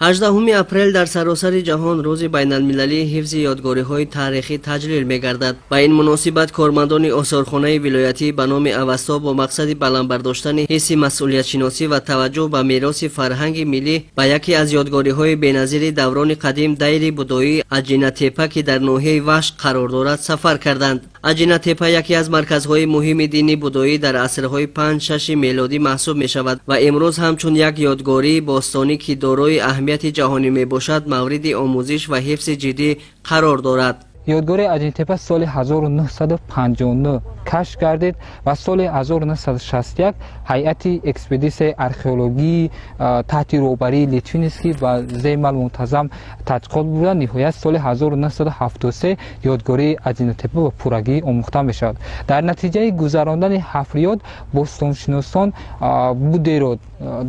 18 апрел дар саросари ҷаҳон рӯзи байналмилалии ҳифзи ёдгориҳои таърихӣ таҷлил мегардад. ба ин муносибат кормандони осорхонаи вилоятӣ ба номи авасто бо мақсади баландбардоштани ҳисси масъулиятшиносӣ ва таваҷҷӯҳ ба мероси фарҳанги миллӣ ба яке аз ёдгориҳои беназири даврони қадим дайри будоии Аҷинатепа ки дар ноҳияи Вашт қарор дорад сафар карданд. Аҷинатепа яке аз марказҳои муҳими дини будоӣ дар асрҳои 5-6 мелодӣ маҳсуб мешавад ва имрӯз ҳамчун як ёдгории бостонӣ ки дорои аҳамияти ҷаҳонӣ мебошад мавриди омӯзиш ва ҳифзи ҷиддӣ қарор дорад. ёдгори Аҷинатепа соли 1959 кашф гардид ва соли 1961 ҳайати экспедисияи археологии таҳти роҳбарии Литвинский ва Земал Мунтазам тадқиқот бурда ниҳоят соли 1973 ёдгории Аҷинатепа ба пуррагӣ омӯхта мешавад. дар натиҷаи гузарондани ҳафриёд бостоншиносон будеро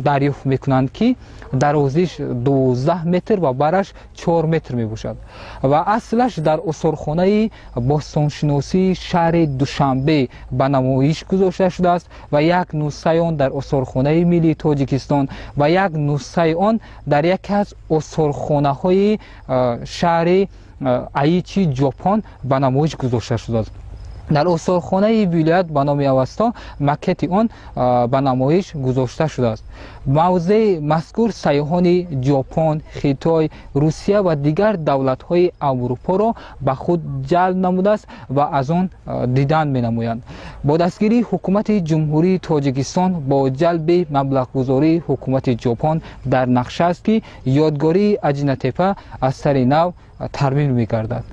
дарёфт мекунанд ки дарозиш 12 метр ва бараш 4 метр мебошад ва аслаш дар осорхонаи бостоншиносии шаҳри Душанбе ба намоиш гузошта шудааст ва як нусхаи он дар осорхонаи миллии Тоҷикистон ва як нусхаи он дар яке аз осорхонаҳои шаҳри Аичи Ҷопон ба намоиш гузошта шудааст. дар осорхонаи вилоят ба номи авасто макети он ба намоиш гузошта шудааст. мавзеи мазкур сайёҳони Ҷопон, Хитой, Русия ва дигар давлатҳои Аврупоро ба худ ҷалб намудааст ва аз он дидан менамоянд. бо дастгирии ҳукумати ҷумҳурии Тоҷикистон бо ҷалби маблағгузории ҳукумати Ҷопон дар нақша аст ки ёдгории Аҷинатепа аз сари нав тармим мегардад.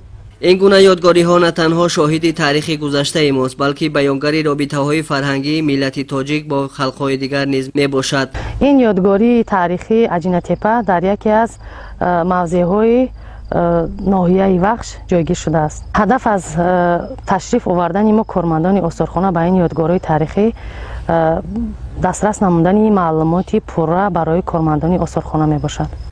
ин гуна ёдгориҳо на танҳо шоҳиди таърихи гузаштаи мост, балки баёнгари робитаҳои фарҳангии миллати тоҷик бо халқҳои дигар низ мебошад. ин ёдгории таърихии Аҷинатепа дар яке аз мавзеъҳои ноҳияи Вахш ҷойгир шудааст. ҳадаф аз ташриф овардани мо кормандони осорхона ба ин ёдгории таърихӣ дастрас намудани маълумоти пурра барои кормандони осорхона мебошад.